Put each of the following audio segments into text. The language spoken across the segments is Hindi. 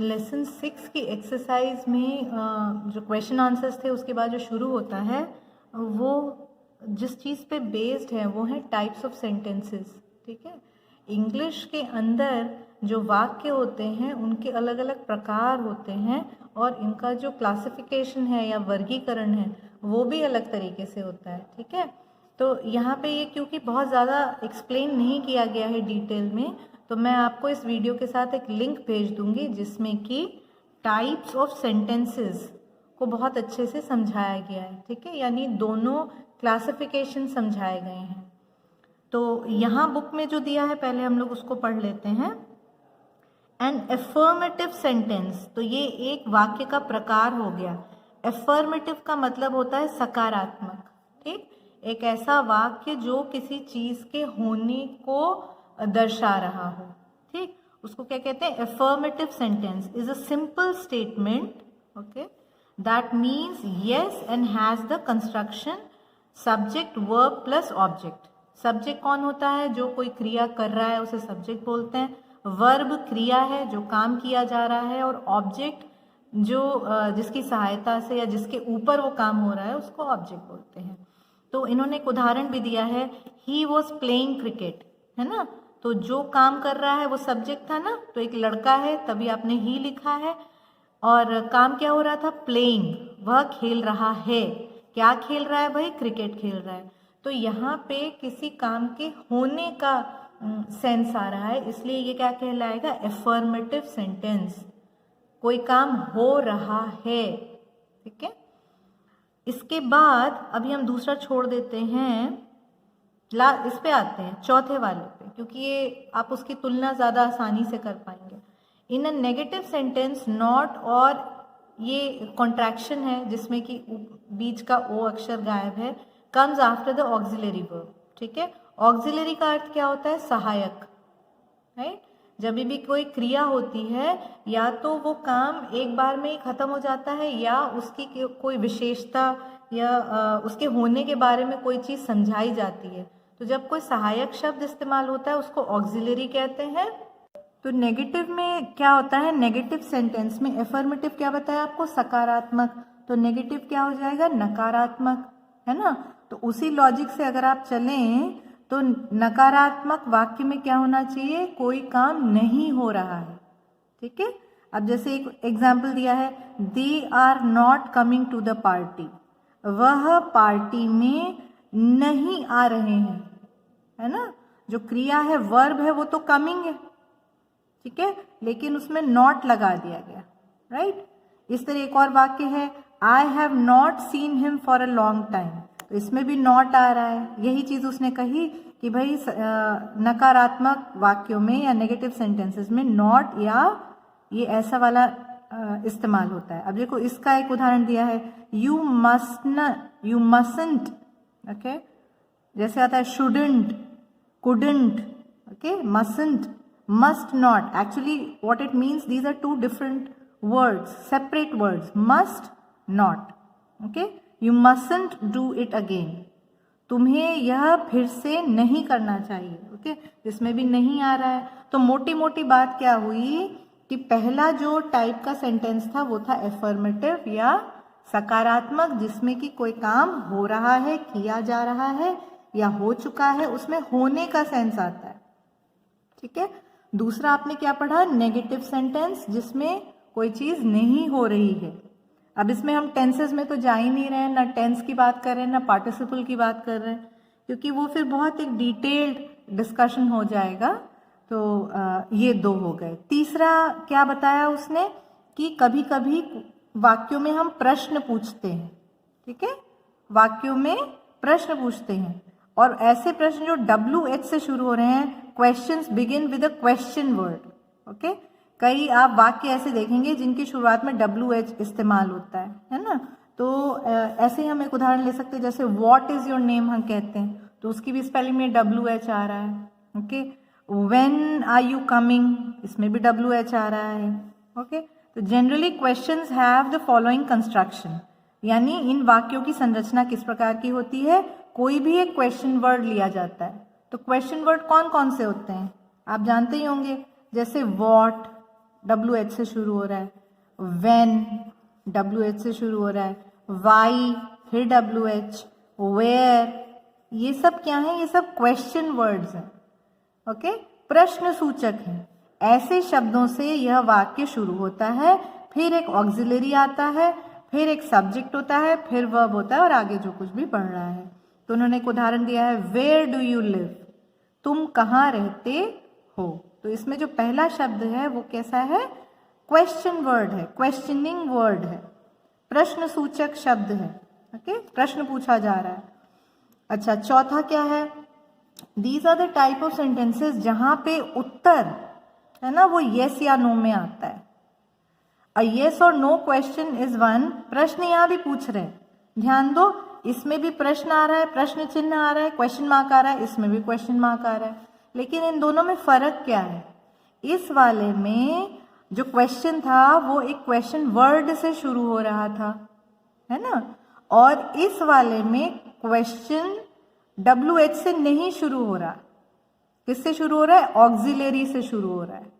लेसन 6 की एक्सरसाइज में जो क्वेश्चन आंसर्स थे उसके बाद जो शुरू होता है वो जिस चीज़ पे बेस्ड है वो है टाइप्स ऑफ सेंटेंसेस। ठीक है, इंग्लिश के अंदर जो वाक्य होते हैं उनके अलग अलग प्रकार होते हैं और इनका जो क्लासिफिकेशन है या वर्गीकरण है वो भी अलग तरीके से होता है। ठीक है, तो यहाँ पे ये क्योंकि बहुत ज़्यादा एक्सप्लेन नहीं किया गया है डिटेल में, तो मैं आपको इस वीडियो के साथ एक लिंक भेज दूंगी जिसमें कि टाइप्स ऑफ सेंटेंसेस को बहुत अच्छे से समझाया गया है। ठीक है, यानी दोनों क्लासिफिकेशन समझाए गए हैं। तो यहाँ बुक में जो दिया है पहले हम लोग उसको पढ़ लेते हैं। एन एफर्मेटिव सेंटेंस, तो ये एक वाक्य का प्रकार हो गया। एफर्मेटिव का मतलब होता है सकारात्मक। ठीक, एक ऐसा वाक्य जो किसी चीज के होने को दर्शा रहा हो। ठीक, उसको क्या कहते हैं? Affirmative sentence is a simple statement, okay, that means yes and has the construction subject verb plus object. Subject कौन होता है? जो कोई क्रिया कर रहा है उसे सब्जेक्ट बोलते हैं। वर्ब क्रिया है जो काम किया जा रहा है, और ऑब्जेक्ट जो जिसकी सहायता से या जिसके ऊपर वो काम हो रहा है उसको ऑब्जेक्ट बोलते हैं। तो इन्होंने एक उदाहरण भी दिया है, ही वॉज प्लेइंग क्रिकेट, है ना। तो जो काम कर रहा है वो सब्जेक्ट था ना, तो एक लड़का है तभी आपने ही लिखा है, और काम क्या हो रहा था? प्लेइंग, वह खेल रहा है। क्या खेल रहा है भाई? क्रिकेट खेल रहा है। तो यहाँ पे किसी काम के होने का सेंस आ रहा है, इसलिए ये क्या कहलाएगा? Affirmative sentence. कोई काम हो रहा है। ठीक है, इसके बाद अभी हम दूसरा छोड़ देते हैं, इस पे आते हैं चौथे वाले पे, क्योंकि ये आप उसकी तुलना ज़्यादा आसानी से कर पाएंगे। इन अ नेगेटिव सेंटेंस नॉट, और ये कॉन्ट्रैक्शन है जिसमें कि बीच का ओ अक्षर गायब है, comes after the auxiliary verb. ठीक है, ऑक्सिलरी का अर्थ क्या होता है? सहायक, राइट। जब भी कोई क्रिया होती है या तो वो काम एक बार में ही खत्म हो जाता है, या उसकी कोई विशेषता या उसके होने के बारे में कोई चीज़ समझाई जाती है। तो जब कोई सहायक शब्द इस्तेमाल होता है उसको ऑक्सिलरी कहते हैं। तो नेगेटिव में क्या होता है? नेगेटिव सेंटेंस में एफर्मेटिव क्या बताया आपको? सकारात्मक। तो नेगेटिव क्या हो जाएगा? नकारात्मक, है ना। तो उसी लॉजिक से अगर आप चलें तो नकारात्मक वाक्य में क्या होना चाहिए? कोई काम नहीं हो रहा है। ठीक है, अब जैसे एक एग्जाम्पल दिया है, they are not coming to the party, वह पार्टी में नहीं आ रहे हैं, है ना। जो क्रिया है वर्ब है वो तो कमिंग है, ठीक है, लेकिन उसमें नॉट लगा दिया गया, राइट। इस तरह एक और वाक्य है, I have not seen him for a long time, तो इसमें भी नॉट आ रहा है। यही चीज उसने कही कि भाई नकारात्मक वाक्यों में या नेगेटिव सेंटेंसेस में नॉट या ये ऐसा वाला इस्तेमाल होता है। अब देखो इसका एक उदाहरण दिया है, यू मस्टंट, ओके, जैसे आता है shouldn't, couldn't, okay, mustn't, must not. Actually what it means, these are two different words, separate words. Must not, okay, you mustn't do it again, तुम्हें यह फिर से नहीं करना चाहिए, ओके, जिसमें भी नहीं आ रहा है। तो मोटी मोटी बात क्या हुई कि पहला जो टाइप का सेंटेंस था वो था एफर्मेटिव या सकारात्मक, जिसमें कि कोई काम हो रहा है, किया जा रहा है या हो चुका है, उसमें होने का सेंस आता है। ठीक है, दूसरा आपने क्या पढ़ा? नेगेटिव सेंटेंस, जिसमें कोई चीज नहीं हो रही है। अब इसमें हम टेंसेस में तो जा ही नहीं रहे हैं, ना टेंस की बात कर रहे हैं ना पार्टिसिपल की बात कर रहे हैं, क्योंकि वो फिर बहुत एक डिटेल्ड डिस्कशन हो जाएगा। तो ये दो हो गए। तीसरा क्या बताया उसने कि कभी कभी वाक्यों में हम प्रश्न पूछते हैं। ठीक है, वाक्यों में प्रश्न पूछते हैं, और ऐसे प्रश्न जो WH से शुरू हो रहे हैं, questions begin with a question word, okay. कई आप वाक्य ऐसे देखेंगे जिनकी शुरुआत में WH इस्तेमाल होता है ना। तो ऐसे ही हम एक उदाहरण ले सकते हैं, जैसे व्हाट इज योर नेम हम कहते हैं, तो उसकी भी स्पेलिंग में WH आ रहा है, okay. When are you coming, इसमें भी WH आ रहा है, ओके। तो generally questions have the following construction, यानी इन वाक्यों की संरचना किस प्रकार की होती है? कोई भी एक क्वेश्चन वर्ड लिया जाता है। तो क्वेश्चन वर्ड कौन कौन से होते हैं आप जानते ही होंगे, जैसे व्हाट, WH से शुरू हो रहा है, when WH से शुरू हो रहा है, why फिर WH, where, ये सब क्या है? ये सब क्वेश्चन वर्ड्स हैं, ओके, प्रश्न सूचक हैं। ऐसे शब्दों से यह वाक्य शुरू होता है, फिर एक ऑक्सिलरी आता है, फिर एक सब्जेक्ट होता है, फिर वर्ब होता है और आगे जो कुछ भी पढ़ रहा है। तो उन्होंने एक उदाहरण दिया है, वेयर डू यू लिव, तुम कहाँ रहते हो। तो इसमें जो पहला शब्द है वो कैसा है? क्वेश्चन वर्ड है, क्वेश्चनिंग वर्ड है, प्रश्न सूचक शब्द है, ओके, प्रश्न पूछा जा रहा है। अच्छा, चौथा क्या है? These are the type of sentences जहां पे उत्तर है ना वो यस या नो में आता है। अ येस और नो क्वेश्चन इज वन, प्रश्न यहां भी पूछ रहे हैं, ध्यान दो, इसमें भी प्रश्न आ रहा है, प्रश्न चिन्ह आ रहा है, क्वेश्चन मार्क आ रहा है, इसमें भी क्वेश्चन मार्क आ रहा है, लेकिन इन दोनों में फर्क क्या है? इस वाले में जो क्वेश्चन था वो एक क्वेश्चन वर्ड से शुरू हो रहा था, है ना, और इस वाले में क्वेश्चन WH से नहीं शुरू हो रहा, किससे शुरू हो रहा है? ऑक्सिलरी से शुरू हो रहा है।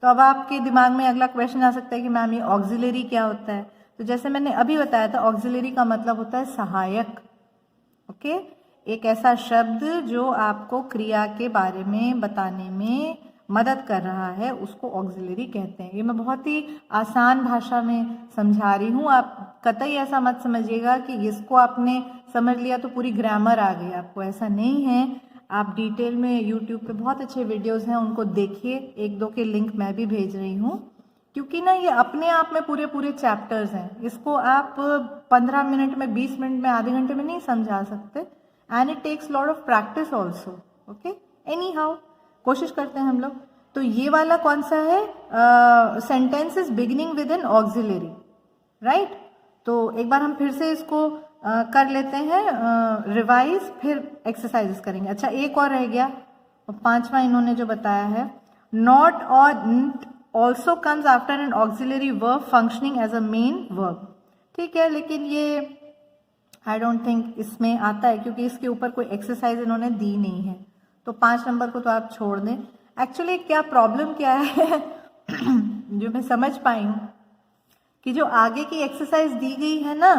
तो अब आपके दिमाग में अगला क्वेश्चन आ सकता है कि मैम ये ऑक्सिलरी क्या होता है? तो जैसे मैंने अभी बताया था, ऑक्सिलरी का मतलब होता है सहायक, ओके, एक ऐसा शब्द जो आपको क्रिया के बारे में बताने में मदद कर रहा है, उसको ऑक्सिलरी कहते हैं। ये मैं बहुत ही आसान भाषा में समझा रही हूँ, आप कतई ऐसा मत समझिएगा कि इसको आपने समझ लिया तो पूरी ग्रामर आ गई आपको, ऐसा नहीं है। आप डिटेल में यूट्यूब पे बहुत अच्छे वीडियोस हैं, उनको देखिए, एक दो के लिंक मैं भी भेज रही हूँ, क्योंकि ना ये अपने आप में पूरे पूरे चैप्टर्स हैं, इसको आप 15 मिनट में, 20 मिनट में, आधे घंटे में नहीं समझा सकते, and it takes lot of practice also, okay. Anyhow, कोशिश करते हैं हम लोग। तो ये वाला कौन सा है? Sentences beginning with N auxiliary, right. तो एक बार हम फिर से इसको कर लेते हैं रिवाइज, फिर एक्सरसाइजेस करेंगे। अच्छा, एक और रह गया, और पांचवा इन्होंने जो बताया है, नॉट और n't also comes after an auxiliary verb functioning as a main verb. ठीक है, लेकिन ये आई डोंट थिंक इसमें आता है, क्योंकि इसके ऊपर कोई एक्सरसाइज इन्होंने दी नहीं है, तो 5 नंबर को तो आप छोड़ दें। एक्चुअली क्या प्रॉब्लम क्या है जो मैं समझ पाई हूँ कि जो आगे की एक्सरसाइज दी गई है ना,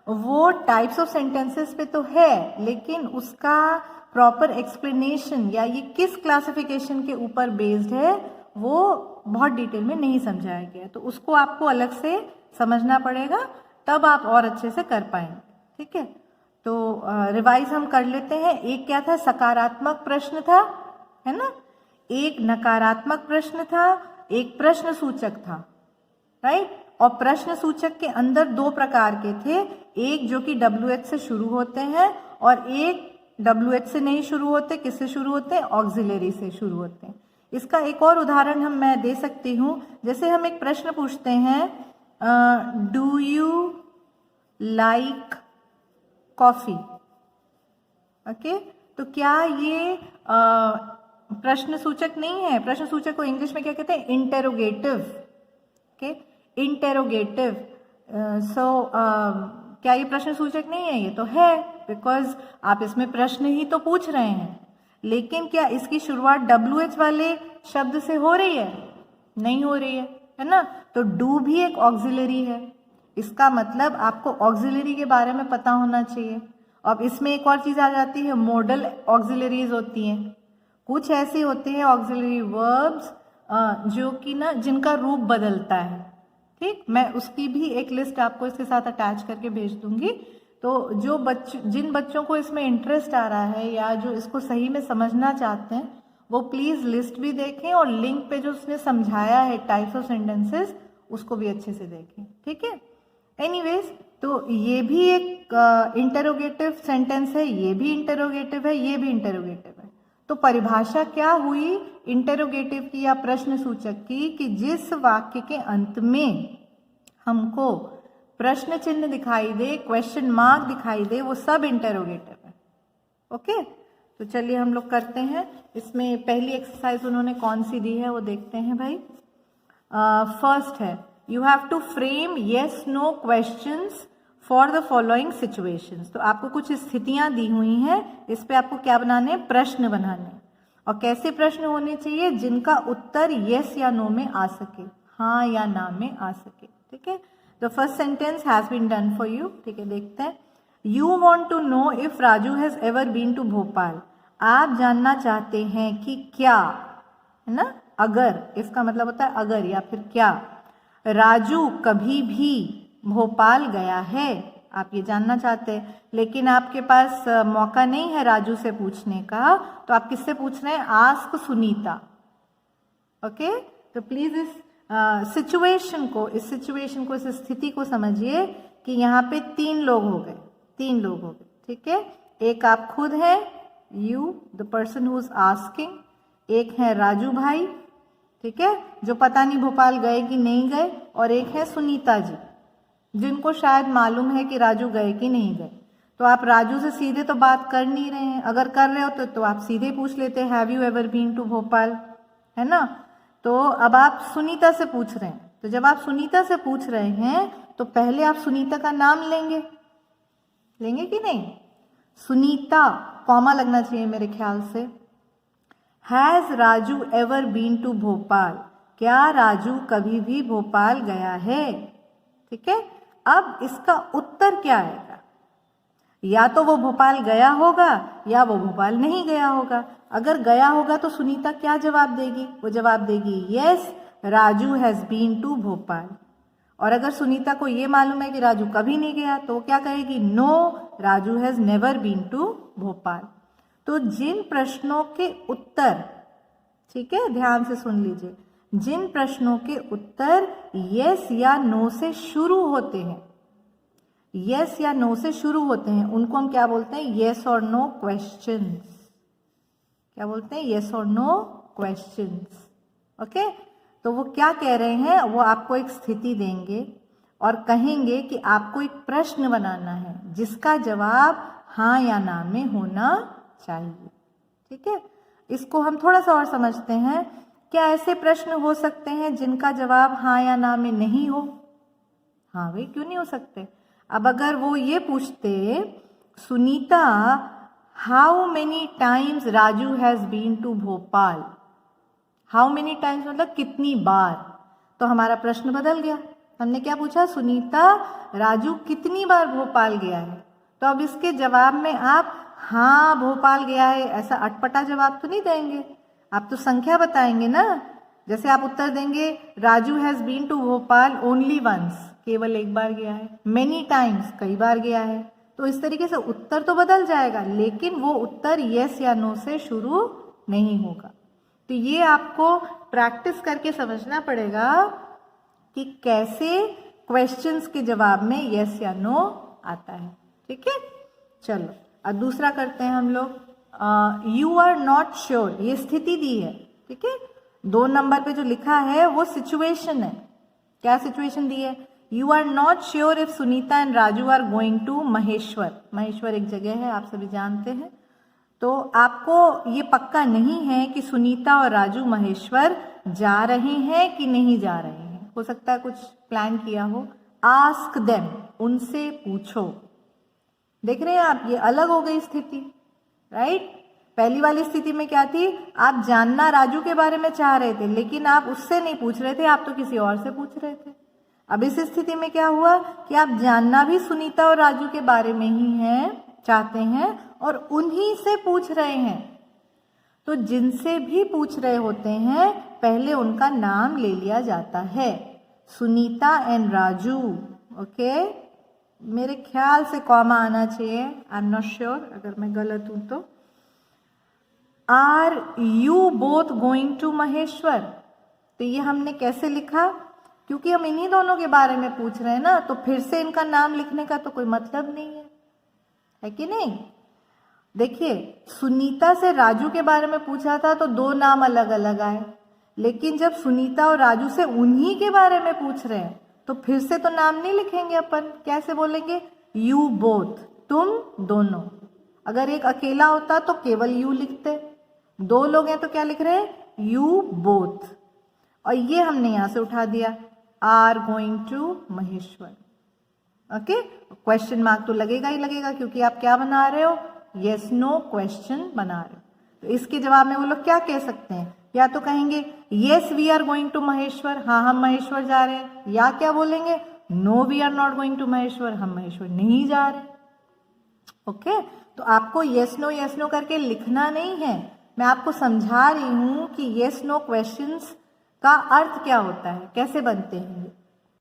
वो टाइप्स ऑफ सेंटेंसेस पे तो है, लेकिन उसका प्रॉपर एक्सप्लेनेशन या ये किस क्लासिफिकेशन के ऊपर बेस्ड है वो बहुत डिटेल में नहीं समझाया गया, तो उसको आपको अलग से समझना पड़ेगा, तब आप और अच्छे से कर पाएंगे। ठीक है, तो रिवाइज हम कर लेते हैं। एक क्या था? सकारात्मक प्रश्न था, है ना, एक नकारात्मक प्रश्न था, एक प्रश्न सूचक था, राइट। और प्रश्न सूचक के अंदर 2 प्रकार के थे, एक जो कि WH से शुरू होते हैं और एक WH से नहीं शुरू होते। किससे शुरू होते हैं? ऑक्सिलरी से शुरू होते हैं। इसका एक और उदाहरण मैं दे सकती हूँ। जैसे हम एक प्रश्न पूछते हैं, do you like coffee, okay, तो क्या ये प्रश्न सूचक नहीं है? प्रश्न सूचक को इंग्लिश में क्या कहते हैं? Interrogative, okay, interrogative. क्या ये प्रश्न सूचक नहीं है? ये तो है, बिकॉज आप इसमें प्रश्न ही तो पूछ रहे हैं, लेकिन क्या इसकी शुरुआत WH वाले शब्द से हो रही है? नहीं हो रही है ना। तो डू भी एक ऑक्सिलरी है, इसका मतलब आपको ऑक्सिलरी के बारे में पता होना चाहिए। अब इसमें एक और चीज आ जाती है, मॉडल ऑक्सिलरीज होती हैं। कुछ ऐसे होते हैं ऑक्सिलरी वर्ब्स जो कि ना जिनका रूप बदलता है। ठीक, मैं उसकी भी एक लिस्ट आपको इसके साथ अटैच करके भेज दूंगी। तो जो जिन बच्चों को इसमें इंटरेस्ट आ रहा है या जो इसको सही में समझना चाहते हैं, वो प्लीज लिस्ट भी देखें और लिंक पे जो उसने समझाया है टाइप्स ऑफ सेंटेंसेस, उसको भी अच्छे से देखें। ठीक है, एनीवेज, तो ये भी एक इंटरोगेटिव सेंटेंस है, ये भी इंटरोगेटिव है, ये भी इंटरोगेटिव है। तो परिभाषा क्या हुई इंटरोगेटिव की या प्रश्न सूचक की, कि जिस वाक्य के अंत में हमको प्रश्न चिन्ह दिखाई दे, क्वेश्चन मार्क दिखाई दे, वो सब इंटरोगेटिव है। ओके, तो चलिए हम लोग करते हैं। इसमें पहली एक्सरसाइज उन्होंने कौन सी दी है वो देखते हैं भाई। फर्स्ट है, you have to frame yes no questions for the following situations. तो आपको कुछ स्थितियां दी हुई हैं, इस पे आपको क्या बनाने? प्रश्न बनाने। और कैसे प्रश्न होने चाहिए? जिनका उत्तर येस या नो में आ सके। हाँ या ना में आ सके। ठीक है, the first sentence has been done for you. ठीक है, देखते हैं। You want to know if Raju has ever been to Bhopal. आप जानना चाहते हैं कि क्या, है ना, अगर, इसका मतलब होता है अगर या फिर क्या राजू कभी भी भोपाल गया है। आप ये जानना चाहते हैं, लेकिन आपके पास मौका नहीं है राजू से पूछने का, तो आप किससे पूछ रहे हैं? आस्क सुनीता। ओके, तो प्लीज इस सिचुएशन को, इस स्थिति को समझिए कि यहाँ पे तीन लोग हो गए। ठीक है, एक आप खुद हैं, you the person who is asking, एक है राजू भाई, ठीक है, जो पता नहीं भोपाल गए कि नहीं गए, और एक है सुनीता जी, जिनको शायद मालूम है कि राजू गए कि नहीं गए। तो आप राजू से सीधे तो बात कर नहीं रहे हैं, अगर कर रहे हो तो आप सीधे पूछ लेते have you ever been to Bhopal, है ना। तो अब आप सुनीता से पूछ रहे हैं, तो जब आप सुनीता से पूछ रहे हैं तो पहले आप सुनीता का नाम लेंगे कि नहीं? सुनीता, कॉमा लगना चाहिए मेरे ख्याल से। Has Raju ever been to Bhopal, क्या राजू कभी भी भोपाल गया है? ठीक है, अब इसका उत्तर क्या आएगा? या तो वो भोपाल गया होगा या वो भोपाल नहीं गया होगा। अगर गया होगा तो सुनीता क्या जवाब देगी? वो जवाब देगी yes Raju has been to Bhopal. और अगर सुनीता को ये मालूम है कि राजू कभी नहीं गया तो वो क्या कहेगी? No Raju has never been to Bhopal. तो जिन प्रश्नों के उत्तर, ठीक है, ध्यान से सुन लीजिए, जिन प्रश्नों के उत्तर यस या नो से शुरू होते हैं, यस या नो से शुरू होते हैं, उनको हम क्या बोलते हैं? यस और नो क्वेश्चंस। क्या बोलते हैं? यस और नो क्वेश्चंस। ओके, तो वो क्या कह रहे हैं? वो आपको एक स्थिति देंगे और कहेंगे कि आपको एक प्रश्न बनाना है जिसका जवाब हाँ या ना में होना चाहिए। ठीक है, इसको हम थोड़ा सा और समझते हैं। क्या ऐसे प्रश्न हो सकते हैं जिनका जवाब हाँ या ना में नहीं हो? हाँ भाई, क्यों नहीं हो सकते? अब अगर वो ये पूछते, Sunita how many times Raju has been to Bhopal, how many times मतलब कितनी बार, तो हमारा प्रश्न बदल गया। हमने क्या पूछा? सुनीता राजू कितनी बार भोपाल गया है। तो अब इसके जवाब में आप हाँ भोपाल गया है ऐसा अटपटा जवाब तो नहीं देंगे, आप तो संख्या बताएंगे ना। जैसे आप उत्तर देंगे Raju has been to Bhopal only once, केवल एक बार गया है, मेनी टाइम्स कई बार गया है, तो इस तरीके से उत्तर तो बदल जाएगा, लेकिन वो उत्तर यस या नो से शुरू नहीं होगा। तो ये आपको प्रैक्टिस करके समझना पड़ेगा कि कैसे क्वेश्चंस के जवाब में यस या नो आता है। ठीक है, चलो अब दूसरा करते हैं हम लोग। यू आर नॉट श्योर, ये स्थिति दी है। ठीक है, 2 नंबर पे जो लिखा है वो सिचुएशन है। क्या सिचुएशन दी है? You are not sure if Sunita and Raju are going to Maheshwar. Maheshwar एक जगह है, आप सभी जानते हैं। तो आपको ये पक्का नहीं है कि सुनीता और राजू महेश्वर जा रहे हैं कि नहीं जा रहे हैं, हो सकता है कुछ प्लान किया हो। आस्क देम, उनसे पूछो। देख रहे हैं आप, ये अलग हो गई स्थिति, राइट। पहली वाली स्थिति में क्या थी? आप जानना राजू के बारे में चाह रहे थे, लेकिन आप उससे नहीं पूछ रहे थे, आप तो किसी और से पूछ रहे थे। अब इस स्थिति में क्या हुआ कि आप जानना भी सुनीता और राजू के बारे में ही है, चाहते हैं, और उन्हीं से पूछ रहे हैं। तो जिनसे भी पूछ रहे होते हैं पहले उनका नाम ले लिया जाता है, सुनीता एंड राजू। ओके, मेरे ख्याल से कॉमा आना चाहिए, आई एम नॉट श्योर, अगर मैं गलत हूं तो। Are you both going to Maheshwar, तो ये हमने कैसे लिखा? क्योंकि हम इन्हीं दोनों के बारे में पूछ रहे हैं ना, तो फिर से इनका नाम लिखने का तो कोई मतलब नहीं है कि नहीं। देखिए, सुनीता से राजू के बारे में पूछा था तो 2 नाम अलग अलग आए, लेकिन जब सुनीता और राजू से उन्हीं के बारे में पूछ रहे हैं तो फिर से तो नाम नहीं लिखेंगे अपन। कैसे बोलेंगे? यू बोथ, तुम दोनों। अगर एक अकेला होता तो केवल यू लिखते, 2 लोग हैं तो क्या लिख रहे हैं? You both. और ये हमने यहां से उठा दिया, are going to Maheshwar. Okay, question mark तो लगेगा ही लगेगा, क्योंकि आप क्या बना रहे हो? यस नो क्वेश्चन बना रहे हो। तो इसके जवाब में वो लोग क्या कह सकते हैं? या तो कहेंगे yes we are going to Maheshwar, हाँ हम महेश्वर जा रहे हैं, या क्या बोलेंगे no we are not going to Maheshwar, हम महेश्वर नहीं जा रहे। ओके, तो आपको येस नो करके लिखना नहीं है, मैं आपको समझा रही हूं कि येस नो क्वेश्चंस का अर्थ क्या होता है, कैसे बनते हैं।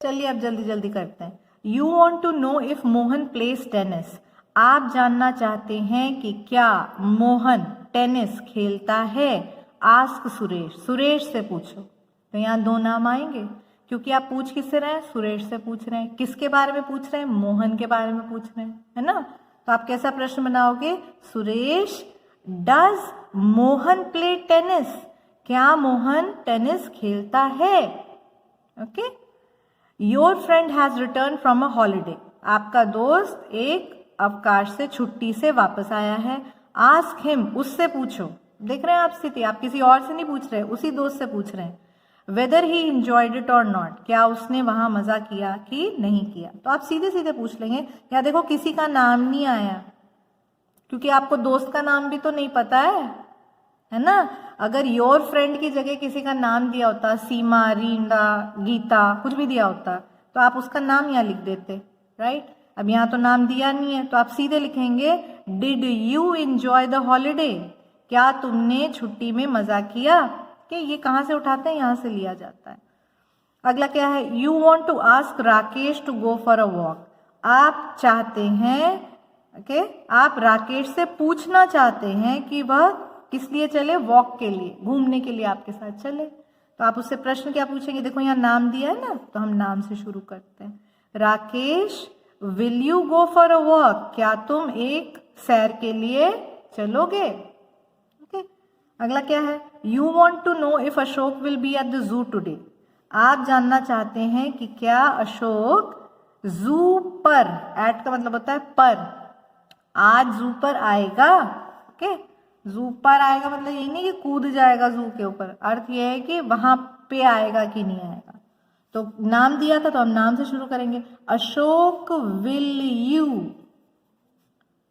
चलिए अब जल्दी जल्दी करते हैं। You want to know if Mohan plays tennis, आप जानना चाहते हैं कि क्या मोहन टेनिस खेलता है। आस्क सुरेश, सुरेश से पूछो, तो यहाँ दो नाम आएंगे क्योंकि आप पूछ किससे रहे हैं, सुरेश से पूछ रहे हैं। किसके बारे में पूछ रहे हैं, मोहन के बारे में पूछ रहे हैं, है ना। तो आप कैसा प्रश्न बनाओगे, Suresh does Mohan play tennis, क्या मोहन टेनिस खेलता है। Okay, your friend has return from a holiday, आपका दोस्त एक अवकाश से, छुट्टी से वापस आया है। आस्क हिम, उससे पूछो, देख रहे हैं आप स्थिति, आप किसी और से नहीं पूछ रहे, उसी दोस्त से पूछ रहे हैं। वेदर ही इंजॉयड इट और नॉट, क्या उसने वहां मजा किया कि नहीं किया। तो आप सीधे सीधे पूछ लेंगे। यहाँ देखो किसी का नाम नहीं आया क्योंकि आपको दोस्त का नाम भी तो नहीं पता है ना। अगर योर फ्रेंड की जगह किसी का नाम दिया होता, सीमा, रींडा, गीता, कुछ भी दिया होता, तो आप उसका नाम यहाँ लिख देते, राइट। अब यहाँ तो नाम दिया नहीं है, तो आप सीधे लिखेंगे did you enjoy the holiday, क्या तुमने छुट्टी में मजा किया। कि ये कहाँ से उठाते हैं, यहाँ से लिया जाता है। अगला क्या है, you want to ask Rakesh to go for a walk, आप चाहते हैं, ओके, आप राकेश से पूछना चाहते हैं कि वह किस लिए चले, वॉक के लिए, घूमने के लिए आपके साथ चले। तो आप उससे प्रश्न क्या पूछेंगे, देखो यहाँ नाम दिया है ना, तो हम नाम से शुरू करते हैं। Rakesh will you go for a walk, क्या तुम एक सैर के लिए चलोगे। ओके, अगला क्या है, you want to know if Ashok will be at the zoo today, आप जानना चाहते हैं कि क्या अशोक जू पर, एट का मतलब होता है पर, आज जू पर आएगा। ओके, जू पर आएगा मतलब ये नहीं कि कूद जाएगा जू के ऊपर, अर्थ ये है कि वहां पे आएगा कि नहीं आएगा। तो नाम दिया था तो हम नाम से शुरू करेंगे। अशोक विल यू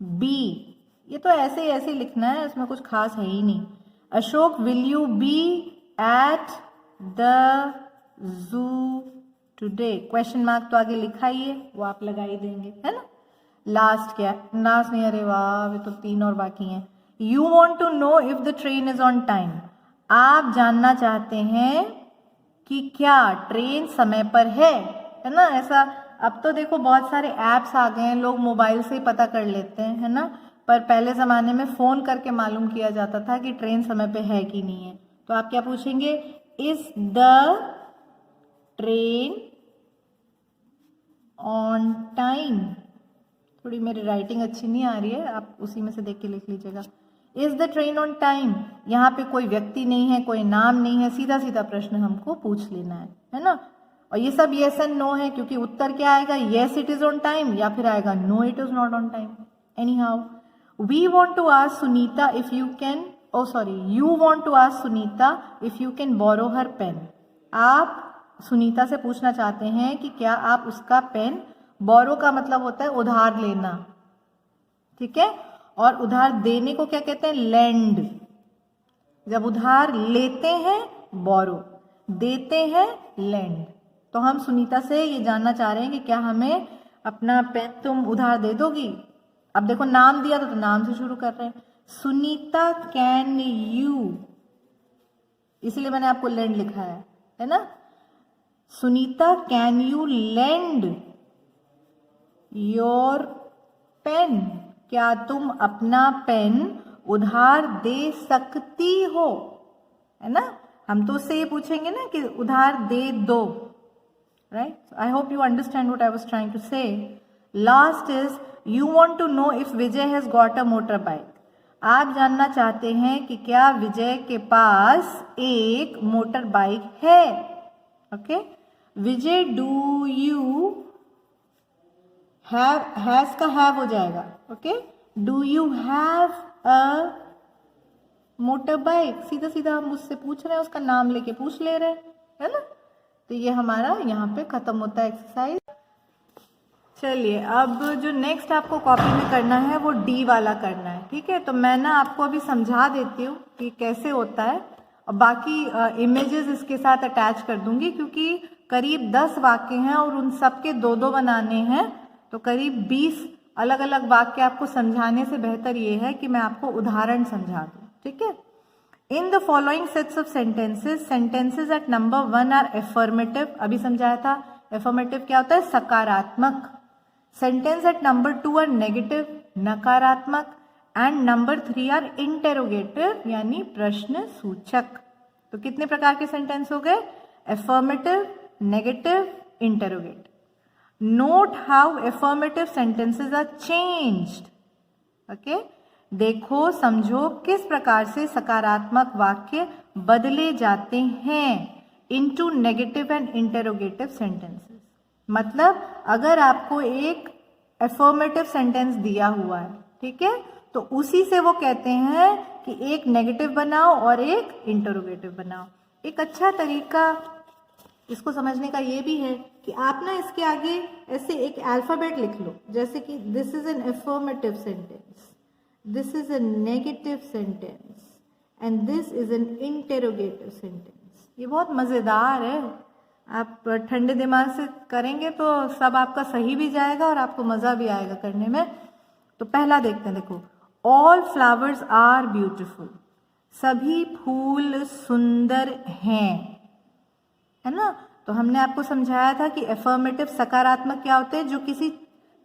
बी, ये तो ऐसे ही लिखना है, इसमें कुछ खास है ही नहीं। Ashok will you be at the zoo today, question mark तो आगे लिखा ही है, वो आप लगा ही देंगे, है ना। लास्ट क्या, लास्ट नहीं, अरे वाह, ये तो 3 और बाकी हैं। You want to know if the train is on time, आप जानना चाहते हैं कि क्या ट्रेन समय पर है ना। ऐसा अब तो देखो बहुत सारे ऐप्स आ गए हैं, लोग मोबाइल से ही पता कर लेते हैं, है ना। पर पहले ज़माने में फ़ोन करके मालूम किया जाता था कि ट्रेन समय पे है कि नहीं है। तो आप क्या पूछेंगे, is the train on time. थोड़ी मेरी राइटिंग अच्छी नहीं आ रही है, आप उसी में से देख के लिख लीजिएगा। Is the train on time, यहाँ पे कोई व्यक्ति नहीं है, कोई नाम नहीं है, सीधा सीधा प्रश्न हमको पूछ लेना है ना। और ये सब येस एंड नो है क्योंकि उत्तर क्या आएगा, yes it is on time या फिर आएगा no it is not on time. Anyhow, we want to ask Sunita if you can, oh sorry, you want to ask Sunita if you can borrow her pen, आप सुनीता से पूछना चाहते हैं कि क्या आप उसका पेन, बोरो का मतलब होता है उधार लेना, ठीक है, और उधार देने को क्या कहते हैं, लेंड। जब उधार लेते हैं बोरो, देते हैं लेंड। तो हम सुनीता से ये जानना चाह रहे हैं कि क्या हमें अपना पेन तुम उधार दे दोगी। अब देखो नाम दिया तो नाम से शुरू कर रहे हैं, सुनीता कैन यू, इसलिए मैंने आपको लेंड लिखा है ना। Sunita can you lend your pen, क्या तुम अपना पेन उधार दे सकती हो, है ना। हम तो उससे ये पूछेंगे ना कि उधार दे दो, right. I hope you understand what I was trying to say. Last is you want to know if Vijay has got a motor bike, आप जानना चाहते हैं कि क्या विजय के पास एक मोटर बाइक है। Okay, Vijay do you have का हैव हो जाएगा। Okay, do you have a motor bike, सीधा सीधा हम उससे पूछ रहे हैं, उसका नाम लेके पूछ ले रहे हैं, है ना। तो ये हमारा यहाँ पे खत्म होता है एक्सरसाइज। चलिए अब जो नेक्स्ट आपको कॉपी में करना है वो डी वाला करना है, ठीक है। तो मैं ना आपको अभी समझा देती हूँ कि कैसे होता है, और बाकी इमेजेस इसके साथ अटैच कर दूंगी, क्योंकि करीब 10 वाक्य हैं और उन सब के 2-2 बनाने हैं, तो करीब 20 अलग अलग वाक्य आपको समझाने से बेहतर ये है कि मैं आपको उदाहरण समझा दूं, ठीक है। In the following sets of sentences, sentences at number 1 are affirmative, अभी समझाया था। एफर्मेटिव क्या होता है? सकारात्मक। Sentence at number 2 are negative, नकारात्मक। एंड नंबर 3 आर इंटेरोगेटिव, यानी प्रश्न सूचक। तो कितने प्रकार के सेंटेंस हो गए? Affirmative, negative, interrogative. Note how affirmative sentences are changed. Okay, देखो समझो किस प्रकार से सकारात्मक वाक्य बदले जाते हैं into negative and interrogative sentences. मतलब अगर आपको एक एफर्मेटिव सेंटेंस दिया हुआ है, ठीक है, तो उसी से वो कहते हैं कि एक नेगेटिव बनाओ और एक इंटेरोगेटिव बनाओ। एक अच्छा तरीका इसको समझने का ये भी है कि आप ना इसके आगे ऐसे एक अल्फाबेट लिख लो, जैसे कि this is an affirmative sentence, this is a negative sentence and this is an interrogative sentence. ये बहुत मज़ेदार है, आप ठंडे दिमाग से करेंगे तो सब आपका सही भी जाएगा और आपको मज़ा भी आएगा करने में। तो पहला देखते हैं, देखो, ऑल फ्लावर्स आर ब्यूटिफुल, सभी फूल सुंदर हैं, है ना। तो हमने आपको समझाया था कि एफर्मेटिव सकारात्मक क्या होते हैं? जो किसी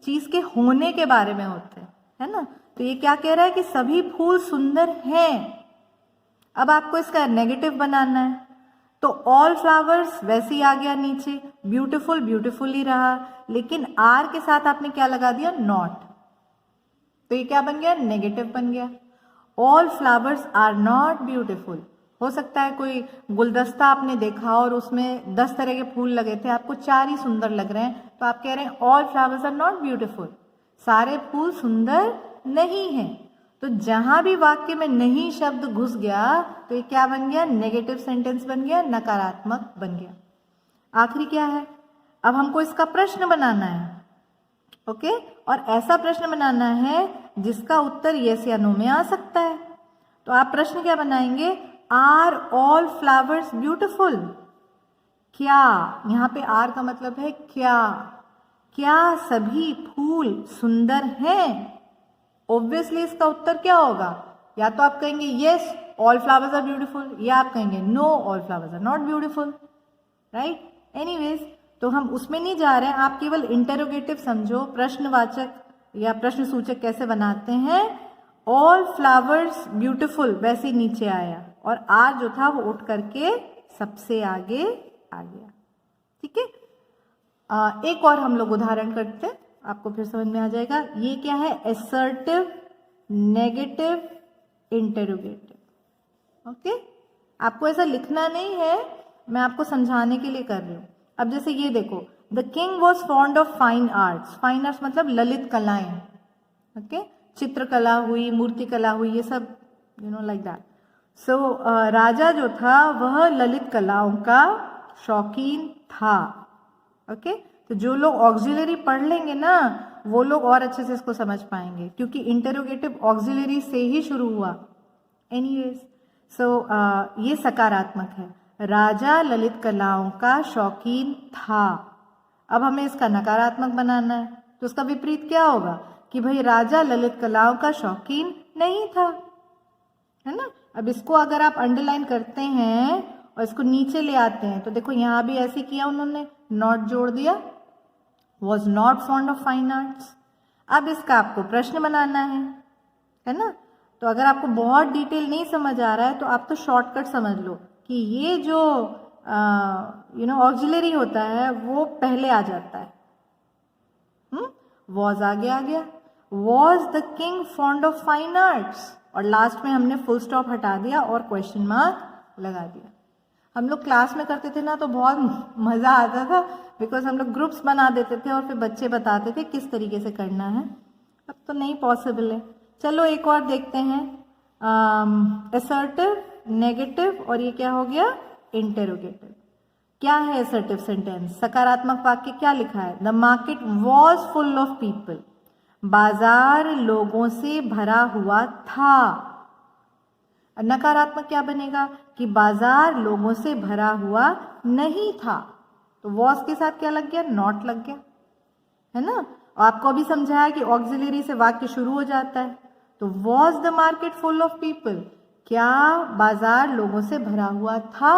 चीज के होने के बारे में होते हैं, है ना। तो ये क्या कह रहा है कि सभी फूल सुंदर हैं। अब आपको इसका नेगेटिव बनाना है, तो ऑल फ्लावर्स वैसे ही आ गया नीचे, ब्यूटीफुल ब्यूटीफुल ही रहा, लेकिन आर के साथ आपने क्या लगा दिया? नॉट। तो ये क्या बन गया? नेगेटिव बन गया। All flowers are not beautiful. हो सकता है कोई गुलदस्ता आपने देखा और उसमें 10 तरह के फूल लगे थे, आपको 4 ही सुंदर लग रहे हैं, तो आप कह रहे हैं all flowers are not beautiful, सारे फूल सुंदर नहीं हैं। तो जहां भी वाक्य में नहीं शब्द घुस गया तो ये क्या बन गया? नेगेटिव सेंटेंस बन गया, नकारात्मक बन गया। आखिरी क्या है? अब हमको इसका प्रश्न बनाना है, ओके, और ऐसा प्रश्न बनाना है जिसका उत्तर यस या नो में आ सकता है। तो आप प्रश्न क्या बनाएंगे? Are all flowers beautiful? क्या, यहाँ पे आर का मतलब है क्या, क्या सभी फूल सुंदर हैं? ऑब्वियसली इसका उत्तर क्या होगा? या तो आप कहेंगे yes all flowers are beautiful, या आप कहेंगे no all flowers are not beautiful, right. Anyways, तो हम उसमें नहीं जा रहे हैं, आप केवल इंटेरोगेटिव समझो, प्रश्नवाचक या प्रश्न सूचक कैसे बनाते हैं। ऑल फ्लावर्स ब्यूटीफुल वैसे ही नीचे आया और आर जो था वो उठ करके सबसे आगे आ गया, ठीक है। एक और हम लोग उदाहरण करते हैं, आपको फिर समझ में आ जाएगा। ये क्या है? Assertive, negative, interrogative. ओके, आपको ऐसा लिखना नहीं है, मैं आपको समझाने के लिए कर रही हूँ। अब जैसे ये देखो, the king was fond of fine arts. Fine arts मतलब ललित कलाएं, ओके, चित्रकला हुई, मूर्ति कला हुई, ये सब लाइक दैट। सो राजा जो था वह ललित कलाओं का शौकीन था, ओके। तो जो लोग ऑक्सिलरी पढ़ लेंगे ना वो लोग और अच्छे से इसको समझ पाएंगे, क्योंकि इंटेरोगेटिव ऑक्सिलरी से ही शुरू हुआ। एनीवेज, सो ये सकारात्मक है, राजा ललित कलाओं का शौकीन था। अब हमें इसका नकारात्मक बनाना है, तो उसका विपरीत क्या होगा? कि भाई राजा ललित कलाओं का शौकीन नहीं था, है ना। अब इसको अगर आप अंडरलाइन करते हैं और इसको नीचे ले आते हैं तो देखो यहाँ भी ऐसे किया उन्होंने, नॉट जोड़ दिया, was not fond of fine arts. अब इसका आपको प्रश्न बनाना है ना। तो अगर आपको बहुत डिटेल नहीं समझ आ रहा है तो आप तो शॉर्टकट समझ लो कि ये जो ऑक्सिलरी होता है वो पहले आ जाता है। वॉज आगे आ गया, was the king fond of fine arts, और लास्ट में हमने फुल स्टॉप हटा दिया और क्वेश्चन मार्क लगा दिया। हम लोग क्लास में करते थे ना तो बहुत मज़ा आता था, बिकॉज हम लोग ग्रुप्स बना देते थे और फिर बच्चे बताते थे किस तरीके से करना है। अब तो नहीं पॉसिबल है। चलो एक और देखते हैं, असर्टिव, नेगेटिव, और ये क्या हो गया? इंटेरोगेटिव। क्या है असर्टिव सेंटेंस? सकारात्मक वाक्य क्या लिखा है? The market was full of people, बाजार लोगों से भरा हुआ था। नकारात्मक क्या बनेगा कि बाजार लोगों से भरा हुआ नहीं था, तो वॉज के साथ क्या लग गया, नॉट लग गया, है ना। आपको अभी समझाया कि ऑक्सिलरी से वाक्य शुरू हो जाता है, तो was the market full of people, क्या बाजार लोगों से भरा हुआ था।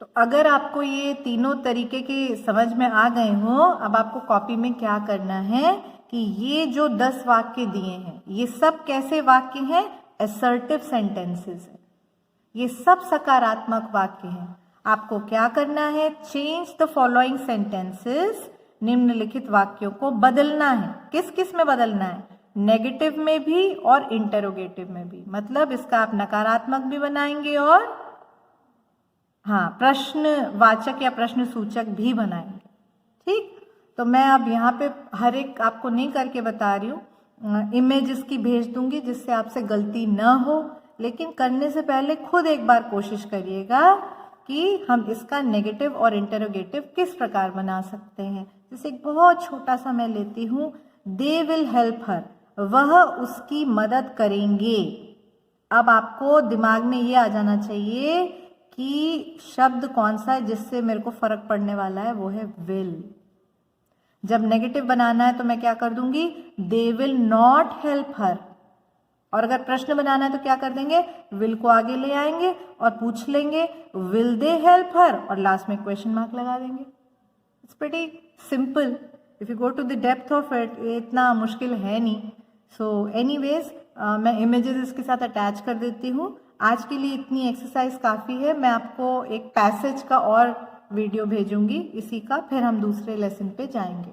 तो अगर आपको ये तीनों तरीके के समझ में आ गए हो, अब आपको कॉपी में क्या करना है कि ये जो 10 वाक्य दिए हैं ये सब कैसे वाक्य हैं, असर्टिव सेंटेंसेस हैं, ये सब सकारात्मक वाक्य हैं। आपको क्या करना है, चेंज द फॉलोइंग सेंटेंसेस, निम्नलिखित वाक्यों को बदलना है। किस किस में बदलना है, नेगेटिव में भी और इंटरोगेटिव में भी, मतलब इसका आप नकारात्मक भी बनाएंगे और हाँ प्रश्नवाचक या प्रश्न सूचक भी बनाएंगे। ठीक, तो मैं अब यहाँ पे हर एक आपको नहीं करके बता रही हूँ, इमेजेस की भेज दूंगी जिससे आपसे गलती न हो, लेकिन करने से पहले खुद एक बार कोशिश करिएगा कि हम इसका नेगेटिव और इंटरोगेटिव किस प्रकार बना सकते हैं। जैसे एक बहुत छोटा सा मैं लेती हूँ, दे विल हेल्प हर, वह उसकी मदद करेंगे। अब आपको दिमाग में ये आ जाना चाहिए कि शब्द कौन सा है जिससे मेरे को फर्क पड़ने वाला है, वो है विल। जब नेगेटिव बनाना है तो मैं क्या कर दूंगी, they will not help her, और अगर प्रश्न बनाना है तो क्या कर देंगे, विल को आगे ले आएंगे और पूछ लेंगे विल दे हेल्प हर, और लास्ट में क्वेश्चन मार्क लगा देंगे। It's pretty simple if you go to the depth of it, इतना मुश्किल है नहीं। सो एनीवेज मैं इमेजेस इसके साथ अटैच कर देती हूँ। आज के लिए इतनी एक्सरसाइज काफ़ी है। मैं आपको एक पैसेज का और वीडियो भेजूंगी इसी का, फिर हम दूसरे लेसन पे जाएंगे।